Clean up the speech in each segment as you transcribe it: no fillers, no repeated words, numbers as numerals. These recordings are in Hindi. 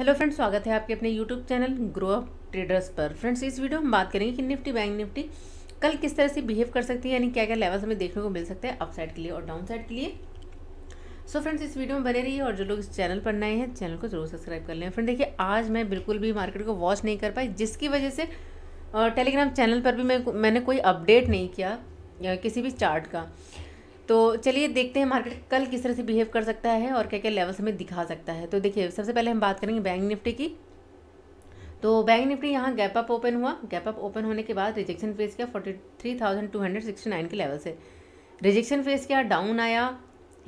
हेलो फ्रेंड्स, स्वागत है आपके अपने YouTube channel grow up traders पर। फ्रेंड्स, इस वीडियो में हम बात करेंगे कि निफ्टी बैंक निफ्टी कल किस तरह से बिहेव कर सकती है, यानी क्या क्या लेवल्स हमें देखने को मिल सकते हैं अपसाइड के लिए और डाउन साइड के लिए। सो फ्रेंड्स, इस वीडियो में बने रहिए और जो लोग इस चैनल पर नए हैं चैनल को जरूर सब्सक्राइब कर लें। फ्रेंड देखिए, आज मैं बिल्कुल भी मार्केट को वॉच नहीं कर पाई, जिसकी वजह से टेलीग्राम चैनल पर भी मैंने कोई अपडेट नहीं किया किसी भी चार्ट का। तो चलिए देखते हैं मार्केट कल किस तरह से बिहेव कर सकता है और क्या क्या लेवल्स हमें दिखा सकता है। तो देखिए, सबसे पहले हम बात करेंगे बैंक निफ्टी की। तो बैंक निफ्टी यहाँ गैप अप ओपन हुआ। गैप अप ओपन होने के बाद रिजेक्शन फेस किया 43,269 के लेवल से। रिजेक्शन फेस किया, डाउन आया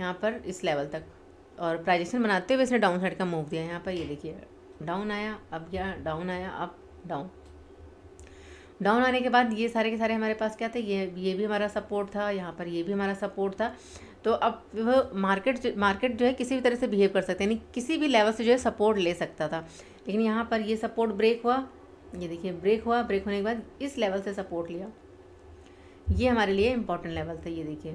यहाँ पर इस लेवल तक और प्राइजेक्शन बनाते हुए इसने डाउन साइड का मूव दिया। यहाँ पर ये देखिए, डाउन आया, अब गया, डाउन आया, अब डाउन। डाउन आने के बाद ये सारे के सारे हमारे पास क्या थे, ये भी हमारा सपोर्ट था, यहाँ पर ये भी हमारा सपोर्ट था। तो अब वह मार्केट जो है किसी भी तरह से बिहेव कर सकते हैं, यानी किसी भी लेवल से जो है सपोर्ट ले सकता था। लेकिन यहाँ पर ये सपोर्ट ब्रेक हुआ, ये देखिए ब्रेक हुआ। ब्रेक होने के बाद इस लेवल से सपोर्ट लिया, ये हमारे लिए इंपॉर्टेंट लेवल था। ये देखिए,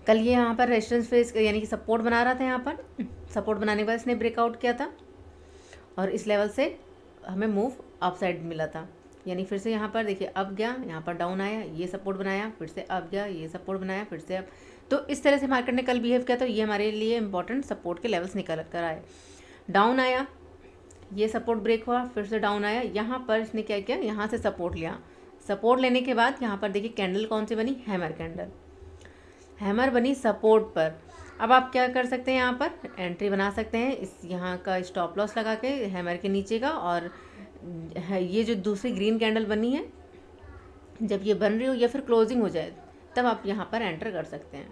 कल ये यहाँ पर रेजिस्टेंस फेस यानी कि सपोर्ट बना रहा था। यहाँ पर सपोर्ट बनाने के बाद इसने ब्रेकआउट किया था और इस लेवल से हमें मूव अपसाइड मिला था। यानी फिर से यहाँ पर देखिए, अब गया, यहाँ पर डाउन आया, ये सपोर्ट बनाया, फिर से अब गया, ये सपोर्ट बनाया, फिर से अब। तो इस तरह से मार्केट ने कल बिहेव किया। तो ये हमारे लिए इंपॉर्टेंट सपोर्ट के लेवल्स निकल कर आए। डाउन आया, ये सपोर्ट ब्रेक हुआ, फिर से डाउन आया, यहाँ पर इसने क्या किया, यहाँ से सपोर्ट लिया। सपोर्ट लेने के बाद यहाँ पर देखिए कैंडल कौन सी बनी, हैमर कैंडल। हैमर बनी सपोर्ट पर। अब आप क्या कर सकते हैं, यहाँ पर एंट्री बना सकते हैं इस यहाँ का स्टॉप लॉस लगा के हैमर के नीचे का। और ये जो दूसरी ग्रीन कैंडल बनी है, जब ये बन रही हो या फिर क्लोजिंग हो जाए तब आप यहाँ पर एंटर कर सकते हैं।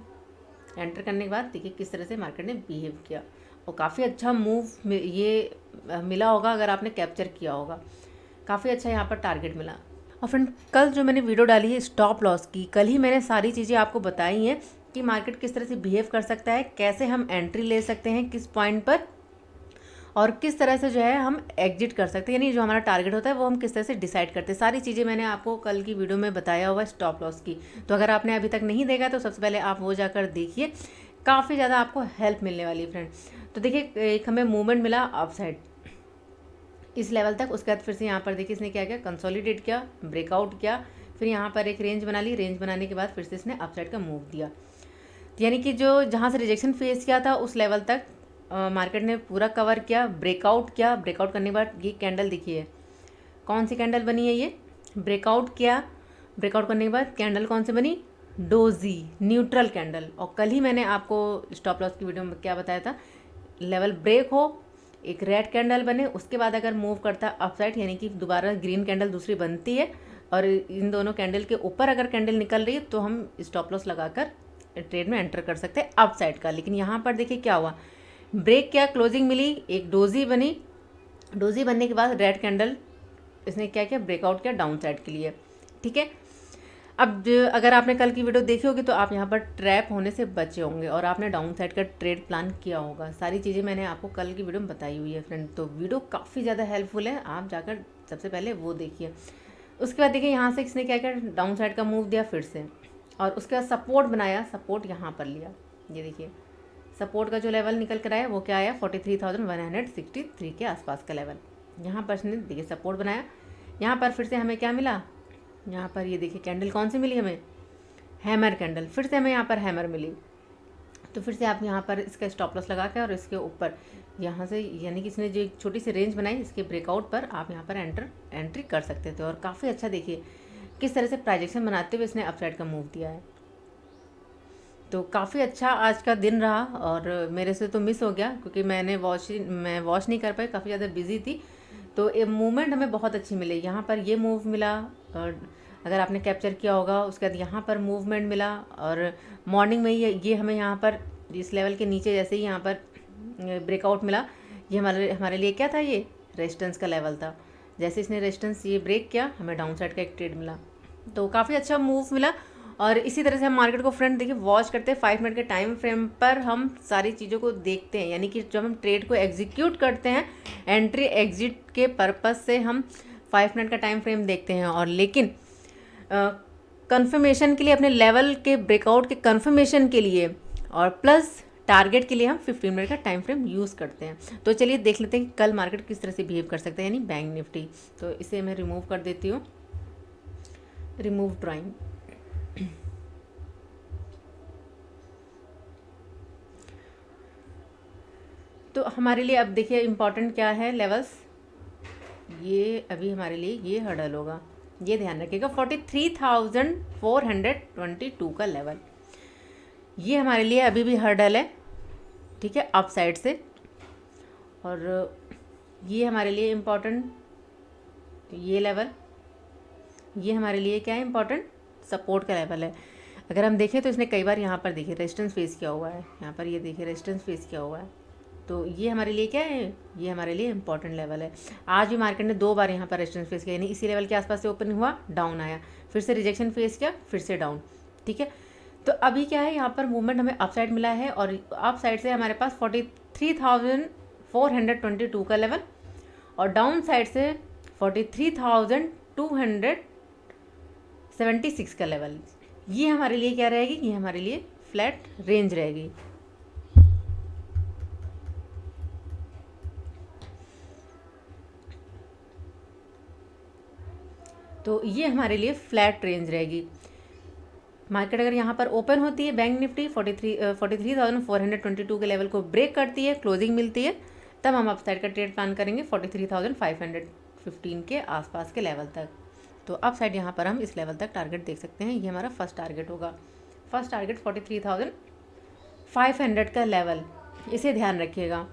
एंटर करने के बाद देखिए किस तरह से मार्केट ने बिहेव किया और काफ़ी अच्छा मूव ये मिला होगा अगर आपने कैप्चर किया होगा। काफ़ी अच्छा यहाँ पर टारगेट मिला। और फ्रेंड, कल जो मैंने वीडियो डाली है स्टॉप लॉस की, कल ही मैंने सारी चीज़ें आपको बताई हैं कि मार्केट किस तरह से बिहेव कर सकता है, कैसे हम एंट्री ले सकते हैं किस पॉइंट पर, और किस तरह से जो है हम एग्जिट कर सकते हैं, यानी जो हमारा टारगेट होता है वो हम किस तरह से डिसाइड करते हैं। सारी चीज़ें मैंने आपको कल की वीडियो में बताया हुआ स्टॉप लॉस की। तो अगर आपने अभी तक नहीं देखा तो सबसे पहले आप वो जाकर देखिए, काफ़ी ज़्यादा आपको हेल्प मिलने वाली है फ्रेंड। तो देखिए, एक हमें मूवमेंट मिला अप साइड इस लेवल तक। उसके बाद फिर से यहाँ पर देखिए इसने क्या किया, कंसोलिडेट किया, ब्रेकआउट किया, फिर यहाँ पर एक रेंज बना ली। रेंज बनाने के बाद फिर से इसने अपसाइड का मूव दिया। यानी कि जो जहाँ से रिजेक्शन फेस किया था उस लेवल तक मार्केट ने पूरा कवर किया, ब्रेकआउट किया। ब्रेकआउट करने के बाद ये कैंडल देखिए, कौन सी कैंडल बनी है, ये ब्रेकआउट किया। ब्रेकआउट करने के बाद कैंडल कौन सी बनी, डोजी, न्यूट्रल कैंडल। और कल ही मैंने आपको स्टॉप लॉस की वीडियो में क्या बताया था, लेवल ब्रेक हो, एक रेड कैंडल बने, उसके बाद अगर मूव करता है अपसाइड, यानी कि दोबारा ग्रीन कैंडल दूसरी बनती है और इन दोनों कैंडल के ऊपर अगर कैंडल निकल रही है तो हम स्टॉप लॉस लगाकर ट्रेड में एंटर कर सकते हैं अपसाइड का। लेकिन यहाँ पर देखिए क्या हुआ, ब्रेक किया, क्लोजिंग मिली, एक डोजी बनी। डोजी बनने के बाद रेड कैंडल इसने क्या किया, ब्रेकआउट किया डाउन साइड के लिए। ठीक है, अब अगर आपने कल की वीडियो देखी होगी तो आप यहाँ पर ट्रैप होने से बचे होंगे और आपने डाउन साइड का ट्रेड प्लान किया होगा। सारी चीज़ें मैंने आपको कल की वीडियो में बताई हुई है फ्रेंड। तो वीडियो काफ़ी ज़्यादा हेल्पफुल है, आप जाकर सबसे पहले वो देखिए। उसके बाद देखिए यहाँ से इसने क्या किया, डाउन साइड का मूव दिया फिर से, और उसके बाद सपोर्ट बनाया, सपोर्ट यहाँ पर लिया। ये देखिए सपोर्ट का जो लेवल निकल कर आया वो क्या आया, 43,163 के आसपास का लेवल। यहाँ पर इसने देखिए सपोर्ट बनाया। यहाँ पर फिर से हमें क्या मिला, यहाँ पर ये देखिए कैंडल कौन सी मिली हमें, हैमर कैंडल। फिर से हमें यहाँ पर हैमर मिली। तो फिर से आप यहाँ पर इसका स्टॉप लॉस लगा के और इसके ऊपर यहाँ से, यानी कि इसने जो एक छोटी सी रेंज बनाई, इसके ब्रेकआउट पर आप यहाँ पर एंट्री कर सकते थे। और काफ़ी अच्छा देखिए किस तरह से प्राइजेक्शन बनाते हुए इसने अपसाइड का मूव दिया है। तो काफ़ी अच्छा आज का दिन रहा और मेरे से तो मिस हो गया क्योंकि मैं वॉच नहीं कर पाई, काफ़ी ज़्यादा बिजी थी। तो ये मूवमेंट हमें बहुत अच्छी मिली। यहाँ पर ये मूव मिला और अगर आपने कैप्चर किया होगा, उसके बाद यहाँ पर मूवमेंट मिला और मॉर्निंग में ये हमें यहाँ पर इस लेवल के नीचे जैसे ही यहाँ पर ब्रेकआउट मिला, ये हमारे लिए क्या था, ये रेजिस्टेंस का लेवल था। जैसे इसने रेजिस्टेंस ये ब्रेक किया, हमें डाउन साइड का एक ट्रेड मिला। तो काफ़ी अच्छा मूव मिला। और इसी तरह से हम मार्केट को फ्रेंड देखिए वॉच करते हैं 5 मिनट के टाइम फ्रेम पर, हम सारी चीज़ों को देखते हैं। यानी कि जब हम ट्रेड को एग्जीक्यूट करते हैं एंट्री एग्जिट के पर्पस से हम 5 मिनट का टाइम फ्रेम देखते हैं। और लेकिन कंफर्मेशन के लिए, अपने लेवल के ब्रेकआउट के कंफर्मेशन के लिए और प्लस टारगेट के लिए हम 15 मिनट का टाइम फ्रेम यूज़ करते हैं। तो चलिए देख लेते हैं कि कल मार्केट किस तरह से बिहेव कर सकता है, यानी बैंक निफ्टी। तो इसे मैं रिमूव कर देती हूँ, रिमूव ड्राइंग। तो हमारे लिए अब देखिए इम्पॉर्टेंट क्या है, लेवल्स, ये अभी हमारे लिए ये हर्डल होगा, ये ध्यान रखिएगा 43,422 का लेवल, ये हमारे लिए अभी भी हर्डल है, ठीक है, अप साइड से। और ये हमारे लिए इम्पॉर्टेंट, ये लेवल, ये हमारे लिए क्या है इम्पॉर्टेंट, सपोर्ट का लेवल है। अगर हम देखें तो इसने कई बार यहाँ पर देखिए रेजिस्टेंस फेस किया हुआ है, यहाँ पर ये देखिए रेजिस्टेंस फेस किया हुआ है। तो ये हमारे लिए क्या है, ये हमारे लिए इंपॉर्टेंट लेवल है। आज भी मार्केट ने 2 बार यहाँ पर रेजिस्टेंस फेस किया, यानी इसी लेवल के आसपास से ओपन हुआ, डाउन आया, फिर से रिजेक्शन फेस किया, फिर से डाउन, ठीक है। तो अभी क्या है, यहाँ पर मूवमेंट हमें अप साइड मिला है, और अप साइड से हमारे पास 43,422 का लेवल, और डाउन साइड से 43,276 का लेवल। ये हमारे लिए क्या रहेगी, ये हमारे लिए फ्लैट रेंज रहेगी। तो ये हमारे लिए फ्लैट रेंज रहेगी। मार्केट अगर यहाँ पर ओपन होती है, बैंक निफ्टी 43,422 के लेवल को ब्रेक करती है, क्लोजिंग मिलती है, तब हम अपसाइड का ट्रेड प्लान करेंगे 43,515 के आसपास के लेवल तक। तो अप साइड यहाँ पर हम इस लेवल तक टारगेट देख सकते हैं, ये हमारा फर्स्ट टारगेट होगा। फर्स्ट टारगेट 43,500 का लेवल, इसे ध्यान रखिएगा,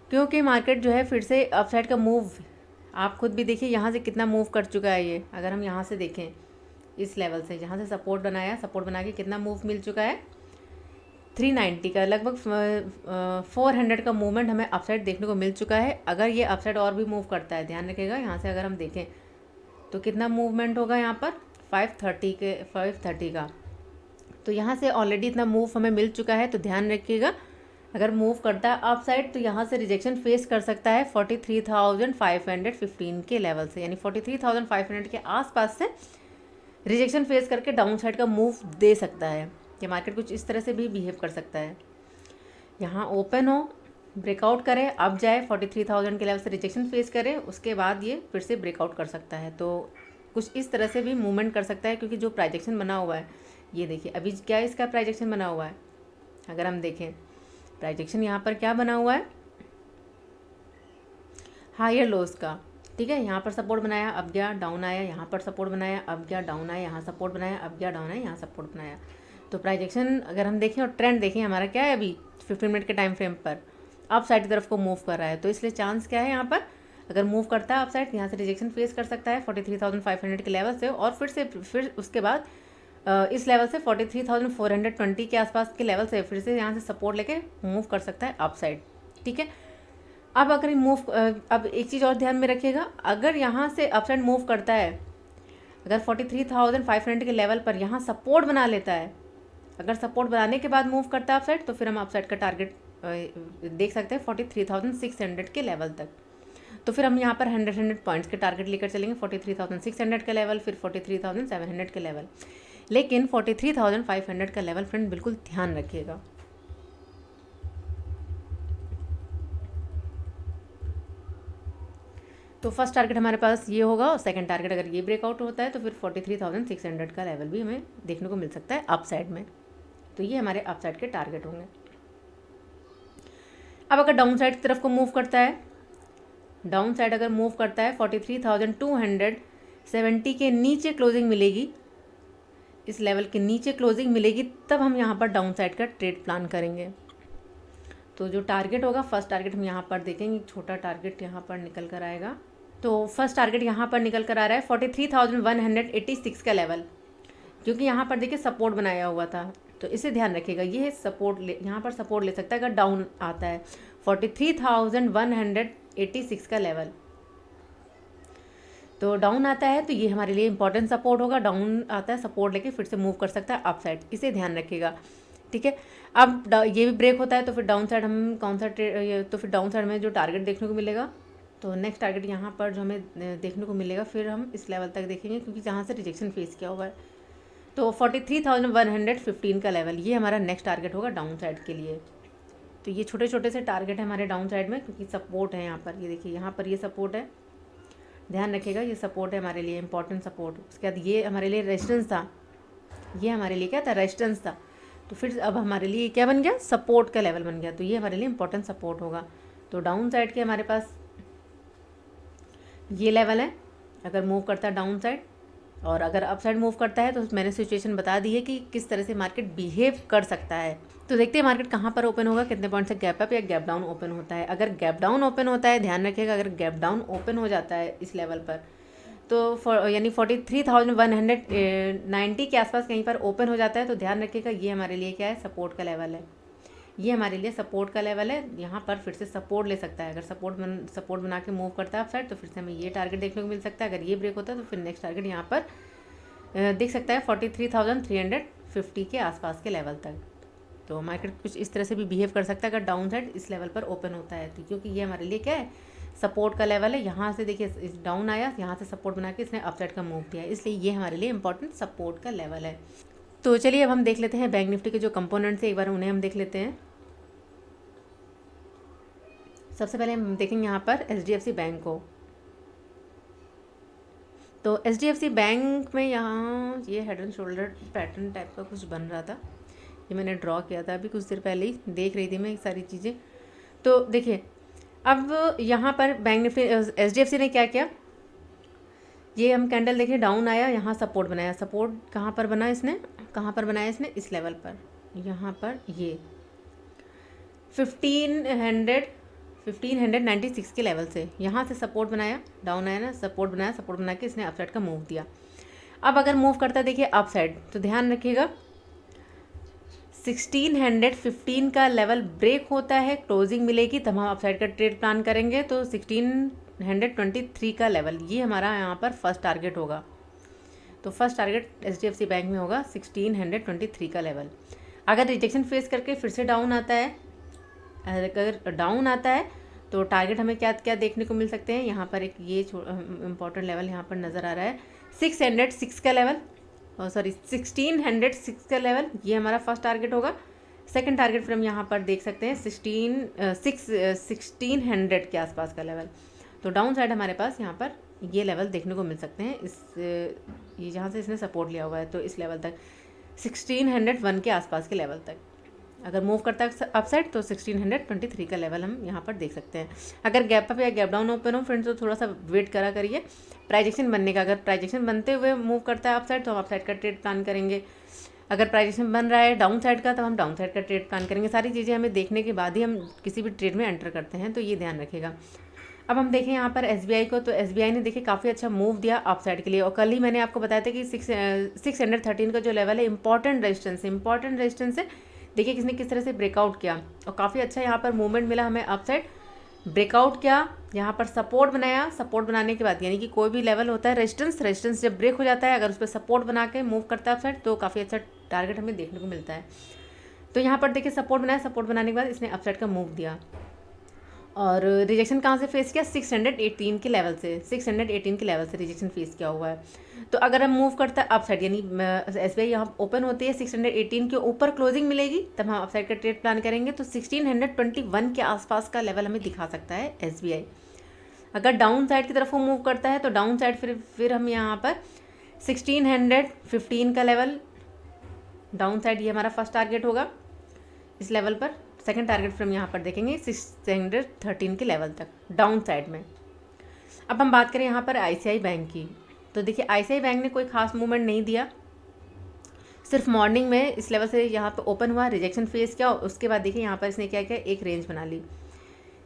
क्योंकि मार्केट जो है फिर से अप साइड का मूव, आप खुद भी देखिए यहाँ से कितना मूव कर चुका है ये। अगर हम यहाँ से देखें इस लेवल से, जहाँ से सपोर्ट बनाया, सपोर्ट बना के कितना मूव मिल चुका है, 390 का, लगभग 400 का मूवमेंट हमें अपसाइड देखने को मिल चुका है। अगर ये अपसाइड और भी मूव करता है, ध्यान रखिएगा, यहाँ से अगर हम देखें तो कितना मूवमेंट होगा यहाँ पर 530 का। तो यहाँ से ऑलरेडी इतना मूव हमें मिल चुका है, तो ध्यान रखिएगा अगर मूव करता है अप साइड तो यहाँ से रिजेक्शन फेस कर सकता है 43,515 के लेवल से, यानी 43,500 के आसपास से रिजेक्शन फेस करके डाउन साइड का मूव दे सकता है। ये मार्केट कुछ इस तरह से भी बिहेव कर सकता है, यहाँ ओपन हो, ब्रेकआउट करे, अब जाए 43,000 के लेवल से रिजेक्शन फेस करे, उसके बाद ये फिर से ब्रेकआउट कर सकता है। तो कुछ इस तरह से भी मूवमेंट कर सकता है, क्योंकि जो प्राइजेक्शन बना हुआ है, ये देखिए अभी क्या इसका प्राइजेक्शन बना हुआ है। अगर हम देखें प्राइजेक्शन यहाँ पर क्या बना हुआ है, हायर लोस का, ठीक है। यहाँ पर सपोर्ट बनाया, अब गया डाउन आया, यहाँ पर सपोर्ट बनाया, अब गया डाउन आया, यहाँ सपोर्ट बनाया, अब गया डाउन आया, यहाँ सपोर्ट बनाया। तो प्राइजेक्शन अगर हम देखें और ट्रेंड देखें, हमारा क्या है अभी 15 मिनट के टाइम फ्रेम पर अप साइड की तरफ को मूव कर रहा है। तो इसलिए चांस क्या है, यहाँ पर अगर मूव करता है अप साइड, यहाँ से रिजेक्शन फेस कर सकता है 43,500 के लेवल से, और फिर उसके बाद इस लेवल से 43,420 के आसपास के लेवल से फिर से यहाँ से सपोर्ट लेके मूव कर सकता है अप साइड, ठीक है। अब अगर मूव, अब एक चीज़ और ध्यान में रखिएगा, अगर यहाँ से अप साइड मूव करता है, अगर 43,500 के लेवल पर यहाँ सपोर्ट बना लेता है, अगर सपोर्ट बनाने के बाद मूव करता है अप साइड, तो फिर हम अप साइड का टारगेट देख सकते हैं 43,600 के लेवल तक। तो फिर हम यहाँ पर 100 पॉइंट्स के टारगेट लेकर चलेंगे, 43,600 का लेवल, फिर 43,700 के लेवल, लेकिन 43,500 का लेवल फ्रेंड बिल्कुल ध्यान रखिएगा। तो फर्स्ट टारगेट हमारे पास ये होगा, और सेकंड टारगेट अगर ये ब्रेकआउट होता है तो फिर 43,600 का लेवल भी हमें देखने को मिल सकता है अप साइड में। तो ये हमारे अप साइड के टारगेट होंगे। अब अगर डाउन साइड की तरफ को मूव करता है, डाउन साइड अगर मूव करता है 43,270 के नीचे क्लोजिंग मिलेगी, इस लेवल के नीचे क्लोजिंग मिलेगी, तब हम यहाँ पर डाउन साइड का ट्रेड प्लान करेंगे। तो जो टारगेट होगा, फर्स्ट टारगेट हम यहाँ पर देखेंगे, छोटा टारगेट यहाँ पर निकल कर आएगा। तो फर्स्ट टारगेट यहाँ पर निकल कर आ रहा है 43,186 का लेवल, क्योंकि यहाँ पर देखिए सपोर्ट बनाया हुआ था। तो इसे ध्यान रखिएगा, ये सपोर्ट यहाँ पर सपोर्ट ले सकता है अगर डाउन आता है 43,186 का लेवल। तो डाउन आता है तो ये हमारे लिए इंपॉर्टेंट सपोर्ट होगा, डाउन आता है सपोर्ट लेके फिर से मूव कर सकता है अप साइड, इसे ध्यान रखिएगा, ठीक है। अब ये भी ब्रेक होता है तो फिर डाउन साइड हम कौन सा तो फिर डाउन साइड में जो टारगेट देखने को मिलेगा, तो नेक्स्ट टारगेट यहाँ पर जो हमें देखने को मिलेगा, फिर हम इस लेवल तक देखेंगे, क्योंकि जहाँ से रिजेक्शन फेस किया हुआ है, तो 43,115 का लेवल ये हमारा नेक्स्ट टारगेट होगा डाउन साइड के लिए। तो ये छोटे छोटे से टारगेट है हमारे डाउन साइड में, क्योंकि सपोर्ट है यहाँ पर, ये देखिए यहाँ पर ये सपोर्ट है, ध्यान रखिएगा ये सपोर्ट है हमारे लिए, इंपॉर्टेंट सपोर्ट। उसके बाद ये हमारे लिए रेजिस्टेंस था, ये हमारे लिए क्या था, रेजिस्टेंस था। तो फिर अब हमारे लिए क्या बन गया, सपोर्ट का लेवल बन गया। तो ये हमारे लिए इंपॉर्टेंट सपोर्ट होगा। तो डाउन साइड के हमारे पास ये लेवल है, अगर मूव करता है डाउन साइड, और अगर अप साइड मूव करता है तो मैंने सिचुएशन बता दी है कि किस तरह से मार्केट बिहेव कर सकता है। तो देखते हैं मार्केट कहाँ पर ओपन होगा, कितने पॉइंट से गैप अप या गैप डाउन ओपन होता है। अगर गैप डाउन ओपन होता है, ध्यान रखिएगा, अगर गैप डाउन ओपन हो जाता है इस लेवल पर, तो यानी 43,190 के आसपास कहीं पर ओपन हो जाता है, तो ध्यान रखिएगा ये हमारे लिए क्या है, सपोर्ट का लेवल है। ये हमारे लिए सपोर्ट का लेवल है, यहाँ पर फिर से सपोर्ट ले सकता है। अगर सपोर्ट बना के मूव करता है अप साइड, तो फिर से हमें ये टारगेट देखने को मिल सकता है। अगर ये ब्रेक होता है तो फिर नेक्स्ट टारगेट यहाँ पर देख सकता है 43,350 के आसपास के लेवल तक। तो मार्केट कुछ इस तरह से भी बिहेव कर सकता है अगर डाउन साइड इस लेवल पर ओपन होता है, तो क्योंकि ये हमारे लिए क्या है, सपोर्ट का लेवल है। यहाँ से देखिए इस डाउन आया, यहाँ से सपोर्ट बना के इसने अपसाइड का मूव दिया, इसलिए ये हमारे लिए इंपॉर्टेंट सपोर्ट का लेवल है। तो चलिए अब हम देख लेते हैं बैंक निफ्टी के जो कंपोनेंट्स है, एक बार उन्हें हम देख लेते हैं। सबसे पहले हम देखेंगे यहाँ पर HDFC बैंक को। तो HDFC बैंक में यहाँ ये head and shoulder pattern type का कुछ बन रहा था, ये मैंने ड्रॉ किया था अभी कुछ देर पहले ही, देख रही थी मैं ये सारी चीज़ें। तो देखिए अब यहाँ पर बैंक निफ्टी HDFC ने क्या किया, ये हम कैंडल देखिए डाउन आया, यहाँ सपोर्ट बनाया। सपोर्ट कहाँ पर बना इसने, कहाँ पर बनाया इसने, इस लेवल पर, यहाँ पर ये 1596 के लेवल से यहाँ से सपोर्ट बनाया, डाउन आया ना, सपोर्ट बनाया, सपोर्ट बना के इसने अपसाइड का मूव दिया। अब अगर मूव करता है देखिए अप साइड, तो ध्यान रखिएगा 1615 का लेवल ब्रेक होता है, क्लोजिंग मिलेगी तब हम अपसाइड का ट्रेड प्लान करेंगे। तो 1623 का लेवल ये हमारा यहाँ पर फर्स्ट टारगेट होगा। तो फर्स्ट टारगेट HDFC बैंक में होगा 1623 का लेवल। अगर रिजेक्शन फेस करके फिर से डाउन आता है, अगर डाउन आता है तो टारगेट हमें क्या क्या देखने को मिल सकते हैं, यहाँ पर एक ये इंपॉर्टेंट लेवल यहाँ पर नज़र आ रहा है 606 का लेवल, सॉरी 1606 का लेवल, ये हमारा फर्स्ट टारगेट होगा। सेकंड टारगेट फिर हम यहाँ पर देख सकते हैं 1600 के आसपास का लेवल। तो डाउन साइड हमारे पास यहाँ पर ये लेवल देखने को मिल सकते हैं, ये जहाँ से इसने सपोर्ट लिया हुआ है, तो इस लेवल तक 1601 के आसपास के लेवल तक। अगर मूव करता है अपसाइड तो 1623 का लेवल हम यहाँ पर देख सकते हैं। अगर गैप अप या गैप डाउन ओपन हो फ्रेंड्स, तो थोड़ा सा वेट करा करिए प्राइजेक्शन बनने का। अगर प्राइजेक्शन बनते हुए मूव करता है अपसाइड तो हम अपसाइड का ट्रेड प्लान करेंगे। अगर प्राइजेक्शन बन रहा है डाउन साइड का, तब हम डाउन साइड का ट्रेड प्लान करेंगे। सारी चीज़ें हमें देखने के बाद ही हम किसी भी ट्रेड में एंटर करते हैं, तो ये ध्यान रखिएगा। अब हम देखें यहाँ पर SBI को, तो SBI ने देखिए काफ़ी अच्छा मूव दिया अप साइड के लिए। और कल ही मैंने आपको बताया था कि 613 का जो लेवल है इंपॉर्टेंट रेजिस्टेंस है। देखिए किसने किस तरह से ब्रेकआउट किया और काफ़ी अच्छा यहाँ पर मूवमेंट मिला हमें अप साइड। ब्रेकआउट किया, यहाँ पर सपोर्ट बनाया, सपोर्ट बनाने के बाद यानी कि कोई भी लेवल होता है रेजिस्टेंस जब ब्रेक हो जाता है, अगर उस पर सपोर्ट बना के मूव करता है अप साइड, तो काफ़ी अच्छा टारगेट हमें देखने को मिलता है। तो यहाँ पर देखिए सपोर्ट बनाया, सपोर्ट बनाने के बाद इसने अप साइड का मूव दिया और रिजेक्शन कहाँ से फेस किया, 618 के लेवल से, 618 के लेवल से रिजेक्शन फेस किया हुआ है। तो अगर हम मूव करता है अपसाइड, यानी SBI यहाँ ओपन होती है 618 के ऊपर क्लोजिंग मिलेगी, तब हम अपसाइड का ट्रेड प्लान करेंगे। तो 1621 के आसपास का लेवल हमें दिखा सकता है SBI। अगर डाउन साइड की तरफ वो मूव करता है तो डाउन साइड फिर हम यहाँ पर 1615 का लेवल डाउन साइड, ये हमारा फर्स्ट टारगेट होगा इस लेवल पर। सेकंड टारगेट फिर हम यहाँ पर देखेंगे 613 के लेवल तक डाउन साइड में। अब हम बात करें यहाँ पर ICICI बैंक की, तो देखिए ICICI बैंक ने कोई खास मूवमेंट नहीं दिया, सिर्फ मॉर्निंग में इस लेवल से यहाँ पर ओपन हुआ, रिजेक्शन फेस किया, उसके बाद देखिए यहाँ पर इसने क्या किया, एक रेंज बना ली।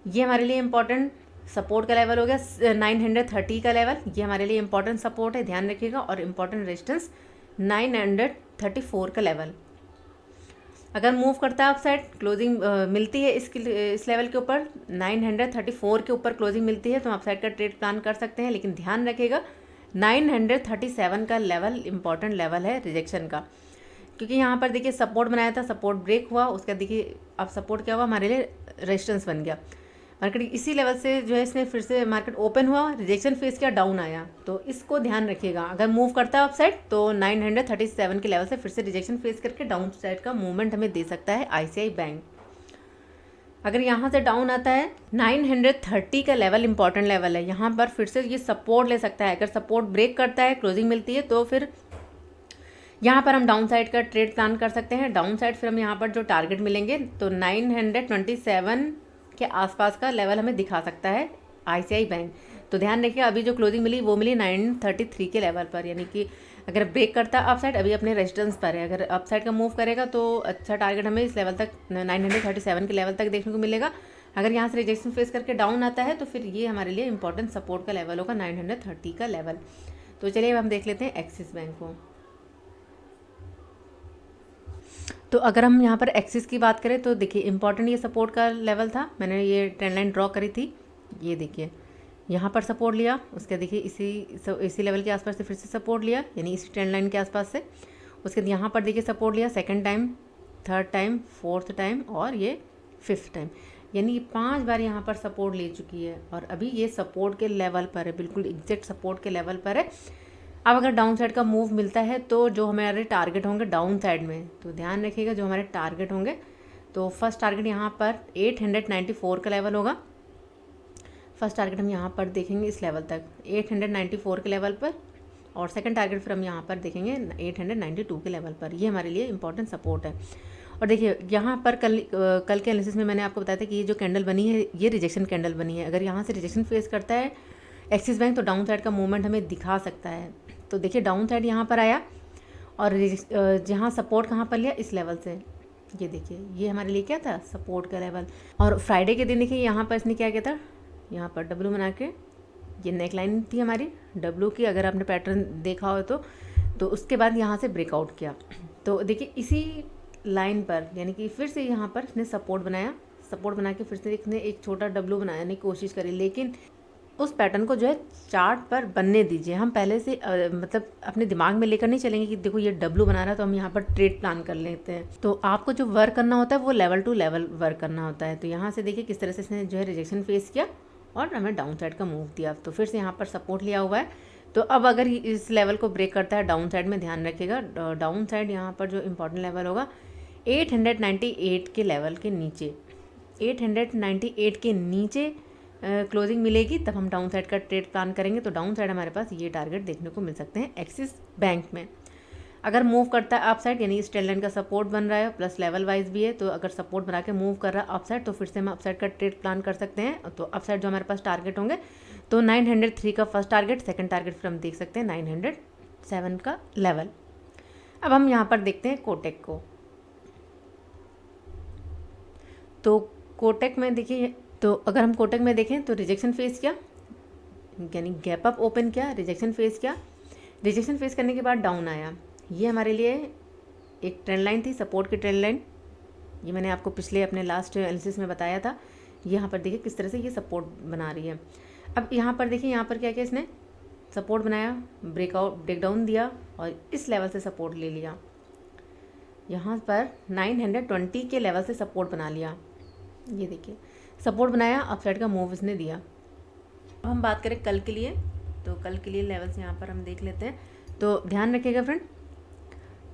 ये हमारे लिए इंपॉर्टेंट सपोर्ट का लेवल हो गया 930 का लेवल, ये हमारे लिए इंपॉर्टेंट सपोर्ट है, ध्यान रखिएगा। और इम्पॉर्टेंट रेजिस्टेंस 934 का लेवल। अगर मूव करता है अप साइड, क्लोजिंग मिलती है इस लेवल के ऊपर, 934 के ऊपर क्लोजिंग मिलती है, तो हम अप साइड का ट्रेड प्लान कर सकते हैं। लेकिन ध्यान रखिएगा 937 का लेवल इंपॉर्टेंट लेवल है रिजेक्शन का, क्योंकि यहाँ पर देखिए सपोर्ट बनाया था, सपोर्ट ब्रेक हुआ, उसका देखिए अब सपोर्ट क्या हुआ, हमारे लिए रेजिस्टेंस बन गया। मार्केट इसी लेवल से जो है इसने फिर से मार्केट ओपन हुआ, रिजेक्शन फेस किया, डाउन आया, तो इसको ध्यान रखिएगा। अगर मूव करता है अप साइड तो 937 के लेवल से फिर से रिजेक्शन फेस करके डाउन साइड का मूवमेंट हमें दे सकता है आईसीआई बैंक। अगर यहाँ से डाउन आता है 930 का लेवल इंपॉर्टेंट लेवल है, यहाँ पर फिर से ये सपोर्ट ले सकता है। अगर सपोर्ट ब्रेक करता है, क्लोजिंग मिलती है, तो फिर यहाँ पर हम डाउन साइड का ट्रेड प्लान कर सकते हैं। डाउन साइड फिर हम यहाँ पर जो टारगेट मिलेंगे तो 927 के आसपास का लेवल हमें दिखा सकता है आईसीआई बैंक। तो ध्यान रखिए, अभी जो क्लोजिंग मिली वो मिली 933 के लेवल पर, यानी कि अगर ब्रेक करता है अपसाइड अभी अपने रेजिस्टेंस पर है। अगर अपसाइड का मूव करेगा तो अच्छा टारगेट हमें इस लेवल तक 937 के लेवल तक देखने को मिलेगा। अगर यहाँ से रिजेक्शन फेस करके डाउन आता है तो फिर ये हमारे लिए इंपॉर्टेंट सपोर्ट का लेवल होगा 930 का लेवल। तो चलिए अब हम देख लेते हैं एक्सिस बैंक को। तो अगर हम यहाँ पर एक्सिस की बात करें तो देखिए इंपॉर्टेंट ये सपोर्ट का लेवल था, मैंने ये ट्रेंड लाइन ड्रॉ करी थी, ये देखिए यहाँ पर सपोर्ट लिया, उसके देखिए इसी लेवल के आसपास से फिर से सपोर्ट लिया, यानी इसी ट्रेंड लाइन के आसपास से, उसके यहाँ पर देखिए सपोर्ट लिया, second time, third time, fourth time और ये फिफ्थ टाइम, यानी 5 बार यहाँ पर सपोर्ट ले चुकी है और अभी ये सपोर्ट के लेवल पर है, बिल्कुल एग्जैक्ट सपोर्ट के लेवल पर है। अब अगर डाउन साइड का मूव मिलता है तो जो हमारे टारगेट होंगे डाउन साइड में, तो ध्यान रखिएगा जो हमारे टारगेट होंगे, तो फर्स्ट टारगेट यहाँ पर 894 का लेवल होगा। फर्स्ट टारगेट हम यहाँ पर देखेंगे इस लेवल तक 894 के लेवल पर, और सेकंड टारगेट फिर हम यहाँ पर देखेंगे 892 के लेवल पर। ये हमारे लिए इंपॉर्टेंट सपोर्ट है। और देखिए यहाँ पर कल के एनालिसिस में मैंने आपको बताया था कि ये जो कैंडल बनी है ये रिजेक्शन कैंडल बनी है। अगर यहाँ से रिजेक्शन फेस करता है एक्सिस बैंक तो डाउन साइड का मूवमेंट हमें दिखा सकता है। तो देखिए डाउन साइड यहाँ पर आया और जहाँ सपोर्ट कहाँ पर लिया, इस लेवल से, ये देखिए ये हमारे लिए क्या था, सपोर्ट का लेवल। और फ्राइडे के दिन देखिए यहाँ पर इसने क्या किया था, यहाँ पर डब्लू बना के, ये नेक लाइन थी हमारी डब्लू की, अगर आपने पैटर्न देखा हो तो उसके बाद यहाँ से ब्रेकआउट किया। तो देखिए इसी लाइन पर, यानी कि फिर से यहाँ पर इसने सपोर्ट बनाया, सपोर्ट बना के फिर से इसने एक छोटा डब्लू बनाने की कोशिश करी, लेकिन उस पैटर्न को जो है चार्ट पर बनने दीजिए। हम पहले से मतलब अपने दिमाग में लेकर नहीं चलेंगे कि देखो ये डब्लू बना रहा है तो हम यहाँ पर ट्रेड प्लान कर लेते हैं। तो आपको जो वर्क करना होता है वो लेवल टू लेवल वर्क करना होता है। तो यहाँ से देखिए किस तरह से इसने जो है रिजेक्शन फेस किया और हमें डाउन साइड का मूव दिया, तो फिर से यहाँ पर सपोर्ट लिया हुआ है। तो अब अगर इस लेवल को ब्रेक करता है डाउन साइड में, ध्यान रखिएगा डाउन साइड यहाँ पर जो इम्पोर्टेंट लेवल होगा 898 के लेवल के नीचे, 898 के नीचे क्लोजिंग मिलेगी तब हम डाउन साइड का ट्रेड प्लान करेंगे। तो डाउन साइड हमारे पास ये टारगेट देखने को मिल सकते हैं एक्सिस बैंक में। अगर मूव करता है अप साइड, यानी इस ट्रेंड लाइन का सपोर्ट बन रहा है प्लस लेवल वाइज भी है, तो अगर सपोर्ट बना के मूव कर रहा है अप साइड तो फिर से हम अप साइड का ट्रेड प्लान कर सकते हैं। तो अप साइड जो हमारे पास टारगेट होंगे तो 903 का फर्स्ट टारगेट, सेकंड टारगेट फिर हम देख सकते हैं 907 का लेवल। अब हम यहाँ पर देखते हैं कोटेक को। तो कोटेक में देखिए, तो अगर हम कोटेक में देखें तो रिजेक्शन फेस किया, यानी गैप अप ओपन किया, रिजेक्शन फेस किया, रिजेक्शन फेस करने के बाद डाउन आया। ये हमारे लिए एक ट्रेंड लाइन थी, सपोर्ट की ट्रेंड लाइन, ये मैंने आपको पिछले अपने लास्ट एनालिसिस में बताया था। यहाँ पर देखिए किस तरह से ये सपोर्ट बना रही है। अब यहाँ पर देखिए यहाँ पर क्या किया इसने, सपोर्ट बनाया, ब्रेकडाउन दिया और इस लेवल से सपोर्ट ले लिया, यहाँ पर 920 के लेवल से सपोर्ट बना लिया। ये देखिए सपोर्ट बनाया, अपसाइड का मूव इसने दिया। अब हम बात करें कल के लिए, तो कल के लिए लेवल्स यहाँ पर हम देख लेते हैं। तो ध्यान रखिएगा फ्रेंड,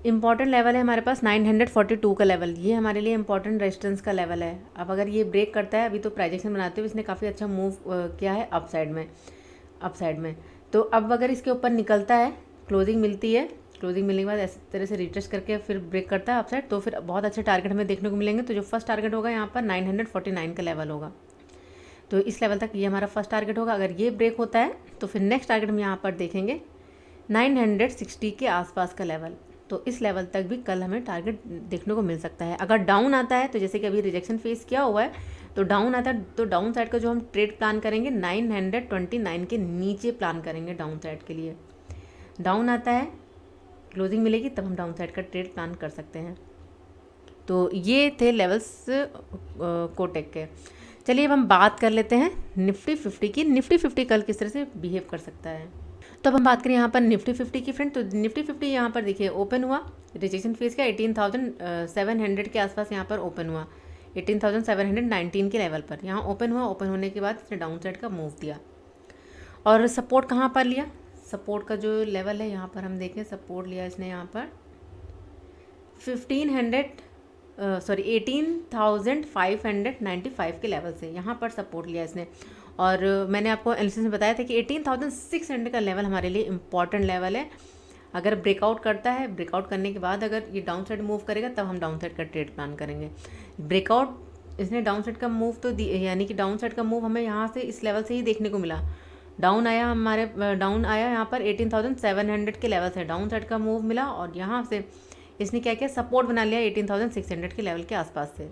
इंपॉर्टेंट लेवल है हमारे पास 942 का लेवल, ये हमारे लिए इंपॉर्टेंट रेजिस्टेंस का लेवल है। अब अगर ये ब्रेक करता है, अभी तो प्राइजेक्शन बनाते हुए इसने काफ़ी अच्छा मूव किया है अपसाइड में। तो अब अगर इसके ऊपर निकलता है, क्लोजिंग मिलती है, क्लोजिंग मिलने के बाद इस तरह से रिट्रेस करके फिर ब्रेक करता है अपसाइड, तो फिर बहुत अच्छे टारगेट हमें देखने को मिलेंगे। तो जो फर्स्ट टारगेट होगा यहाँ पर 949 का लेवल होगा, तो इस लेवल तक ये हमारा फर्स्ट टारगेट होगा। अगर ये ब्रेक होता है तो फिर नेक्स्ट टारगेट हम यहाँ पर देखेंगे 960 के आसपास का लेवल, तो इस लेवल तक भी कल हमें टारगेट देखने को मिल सकता है। अगर डाउन आता है तो जैसे कि अभी रिजेक्शन फेस किया हुआ है, तो डाउन आता है तो डाउन साइड का जो हम ट्रेड प्लान करेंगे 929 के नीचे प्लान करेंगे डाउन साइड के लिए। डाउन आता है, क्लोजिंग मिलेगी तब हम डाउन साइड का ट्रेड प्लान कर सकते हैं। तो ये थे लेवल्स कोटेक के। चलिए अब हम बात कर लेते हैं निफ्टी 50 की। निफ्टी 50 कल किस तरह से बिहेव कर सकता है, तो अब हम बात करें यहाँ पर निफ्टी 50 की फ्रेंड। तो निफ्टी 50 यहाँ पर देखिए ओपन हुआ, रिजेक्शन फेस का 18,700 के आसपास यहाँ पर ओपन हुआ, 18,719 के लेवल पर यहाँ ओपन हुआ। ओपन होने के बाद इसने डाउन साइड का मूव दिया और सपोर्ट कहाँ पर लिया, सपोर्ट का जो लेवल है यहाँ पर हम देखें, सपोर्ट लिया इसने यहाँ पर 18,595 के लेवल से यहाँ पर सपोर्ट लिया इसने। और मैंने आपको एनालिसिस में बताया था कि 18,600 का लेवल हमारे लिए इम्पॉर्टेंट लेवल है। अगर ब्रेकआउट करता है, ब्रेकआउट करने के बाद अगर ये डाउन साइड मूव करेगा तब हम डाउन साइड का ट्रेड प्लान करेंगे। ब्रेकआउट इसने डाउन साइड का मूव तो यानी कि डाउन साइड का मूव हमें यहाँ से इस लेवल से ही देखने को मिला। डाउन आया यहाँ पर 18,700 के लेवल से डाउन साइड का मूव मिला और यहाँ से इसने क्या किया, सपोर्ट बना लिया 18,600 के लेवल के आसपास से।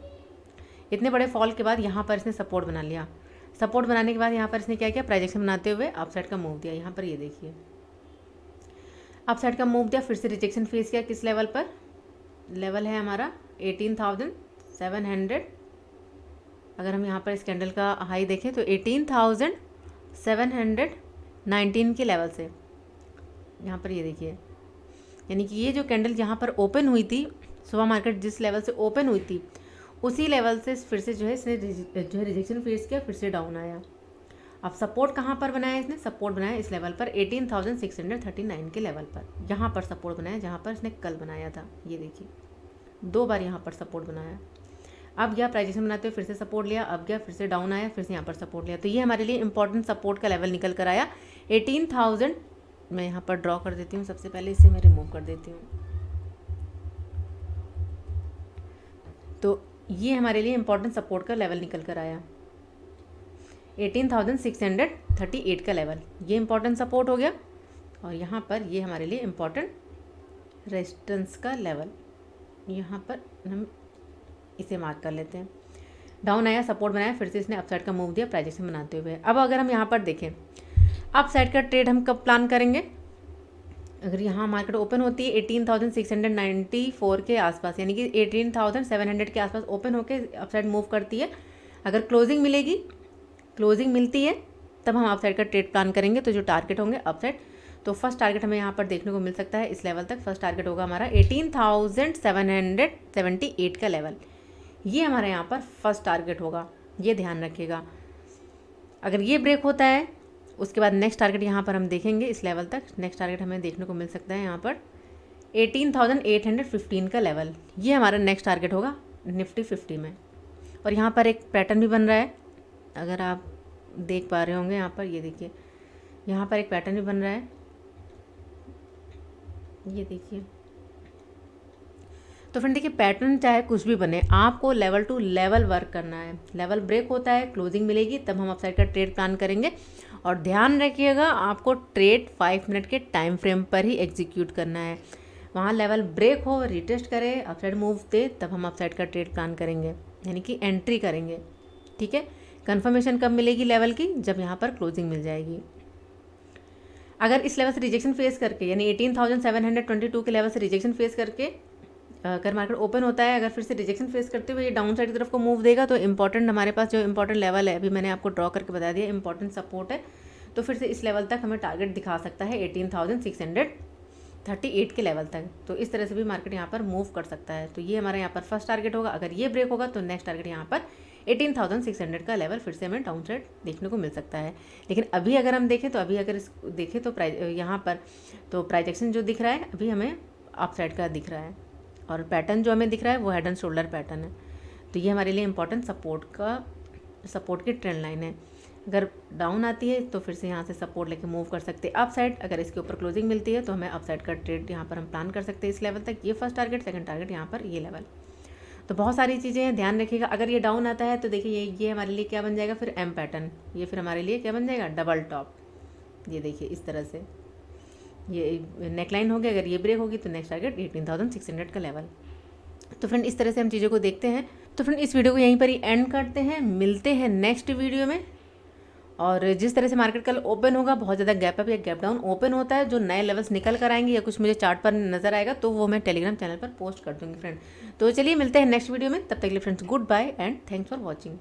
इतने बड़े फॉल के बाद यहाँ पर इसने सपोर्ट बना लिया। सपोर्ट बनाने के बाद यहाँ पर इसने क्या किया, प्राइजेक्शन बनाते हुए अप साइड का मूव दिया। यहाँ पर ये देखिए अप साइड का मूव दिया, फिर से रिजेक्शन फेस किया। किस लेवल पर, लेवल है हमारा 18,700। अगर हम यहाँ पर इस कैंडल का हाई देखें तो 18,719 के लेवल से यहाँ पर ये देखिए, यानी कि ये जो कैंडल यहाँ पर ओपन हुई थी, सुबह मार्केट जिस लेवल से ओपन हुई थी उसी लेवल से फिर से जो है इसने रिजेक्शन फेस किया, फिर से डाउन आया। अब सपोर्ट कहाँ पर बनाया इसने, सपोर्ट बनाया इस लेवल पर 18,639 के लेवल पर। यहाँ पर सपोर्ट बनाया जहाँ पर इसने कल बनाया था। ये देखिए 2 बार यहाँ पर सपोर्ट बनाया। अब गया प्राइजेशन बनाते हुए फिर से सपोर्ट लिया, अब गया फिर से डाउन आया, फिर से यहाँ पर सपोर्ट लिया। तो ये हमारे लिए इंपॉर्टेंट सपोर्ट का लेवल निकल कर आया 18,000। मैं यहाँ पर ड्रॉ कर देती हूँ, सबसे पहले इसे मैं रिमूव कर देती हूँ। तो ये हमारे लिए इंपॉर्टेंट सपोर्ट का लेवल निकल कर आया 18,638 का लेवल, ये इंपॉर्टेंट सपोर्ट हो गया। और यहाँ पर ये हमारे लिए इंपॉर्टेंट रेजिस्टेंस का लेवल, यहाँ पर हम इसे मार्क कर लेते हैं। डाउन आया, सपोर्ट बनाया, फिर से इसने अपसाइड का मूव दिया प्राइजेशन बनाते हुए। अब अगर हम यहाँ पर देखें अप साइड का ट्रेड हम कब प्लान करेंगे, अगर यहाँ मार्केट ओपन होती है 18,694 के आसपास, यानी कि 18,700 के आसपास ओपन होकर अप साइड मूव करती है, अगर क्लोजिंग मिलेगी, क्लोजिंग मिलती है तब हम अप साइड का ट्रेड प्लान करेंगे। तो जो टारगेट होंगे अप साइड, तो फर्स्ट टारगेट हमें यहाँ पर देखने को मिल सकता है इस लेवल तक। फर्स्ट टारगेट होगा हमारा 18,778 का लेवल, ये हमारा यहाँ पर फर्स्ट टारगेट होगा, ये ध्यान रखिएगा। अगर ये ब्रेक होता है उसके बाद नेक्स्ट टारगेट यहाँ पर हम देखेंगे इस लेवल तक। नेक्स्ट टारगेट हमें देखने को मिल सकता है यहाँ पर 18,815 का लेवल, ये हमारा नेक्स्ट टारगेट होगा निफ्टी 50 में। और यहाँ पर एक पैटर्न भी बन रहा है, अगर आप देख पा रहे होंगे यहाँ पर, ये देखिए यहाँ पर एक पैटर्न भी बन रहा है, ये देखिए। तो फ्रेंड देखिए पैटर्न चाहे कुछ भी बने, आपको लेवल टू लेवल वर्क करना है। लेवल ब्रेक होता है, क्लोजिंग मिलेगी तब हम अपसाइड का ट्रेड प्लान करेंगे। और ध्यान रखिएगा आपको ट्रेड 5 मिनट के टाइम फ्रेम पर ही एग्जीक्यूट करना है। वहाँ लेवल ब्रेक हो, रिटेस्ट करे, अपसाइड मूव दे, तब हम अपसाइड का ट्रेड प्लान करेंगे, यानी कि एंट्री करेंगे। ठीक है, कंफर्मेशन कब मिलेगी लेवल की, जब यहाँ पर क्लोजिंग मिल जाएगी। अगर इस लेवल से रिजेक्शन फेस करके, यानी 18,722 के लेवल से रिजेक्शन फेस करके अगर मार्केट ओपन होता है, अगर फिर से रिजेक्शन फेस करते हुए ये डाउन साइड की तरफ को मूव देगा, तो इंपॉर्टेंट हमारे पास जो इंपॉर्टेंट लेवल है, अभी मैंने आपको ड्रॉ करके बता दिया, इंपॉर्टेंट सपोर्ट है। तो फिर से इस लेवल तक हमें टारगेट दिखा सकता है 18,638 के लेवल तक। तो इस तरह से भी मार्केट यहाँ पर मूव कर सकता है। तो ये हमारा यहाँ पर फर्स्ट टारगेट होगा। अगर ये ब्रेक होगा तो नेक्स्ट टारगेट यहाँ पर 18,600 का लेवल फिर से हमें डाउन साइड देखने को मिल सकता है। लेकिन अभी अगर हम देखें तो अभी अगर इस देखें तो यहाँ पर तो प्राइजेक्शन जो दिख रहा है अभी हमें अप साइड का दिख रहा है, और पैटर्न जो हमें दिख रहा है वो हेड एंड शोल्डर पैटर्न है। तो ये हमारे लिए इंपॉर्टेंट सपोर्ट की ट्रेंड लाइन है। अगर डाउन आती है तो फिर से यहाँ से सपोर्ट लेके मूव कर सकते हैं अप साइड। अगर इसके ऊपर क्लोजिंग मिलती है तो हमें अप साइड का ट्रेड यहाँ पर हम प्लान कर सकते हैं इस लेवल तक। ये फर्स्ट टारगेट, सेकंड टारगेट यहाँ पर ये लेवल। तो बहुत सारी चीज़ें हैं, ध्यान रखिएगा। अगर ये डाउन आता है तो देखिए ये हमारे लिए क्या बन जाएगा, फिर एम पैटर्न, ये फिर हमारे लिए क्या बन जाएगा, डबल टॉप। ये देखिए इस तरह से ये नेकलाइन हो गया। अगर ये ब्रेक होगी तो नेक्स्ट टारगेट 18,600 का लेवल। तो फ्रेंड इस तरह से हम चीज़ों को देखते हैं। तो फ्रेंड इस वीडियो को यहीं पर ही एंड करते हैं, मिलते हैं नेक्स्ट वीडियो में। और जिस तरह से मार्केट कल ओपन होगा, बहुत ज़्यादा गैप अप या गैप डाउन ओपन होता है, जो नए लेवल्स निकल कर आएंगे या कुछ मुझे चार्ट पर नजर आएगा तो वो मैं टेलीग्राम चैनल पर पोस्ट कर दूँगी फ्रेंड। तो चलिए मिलते हैं नेक्स्ट वीडियो में, तब तक के लिए friends goodbye and thanks for watching.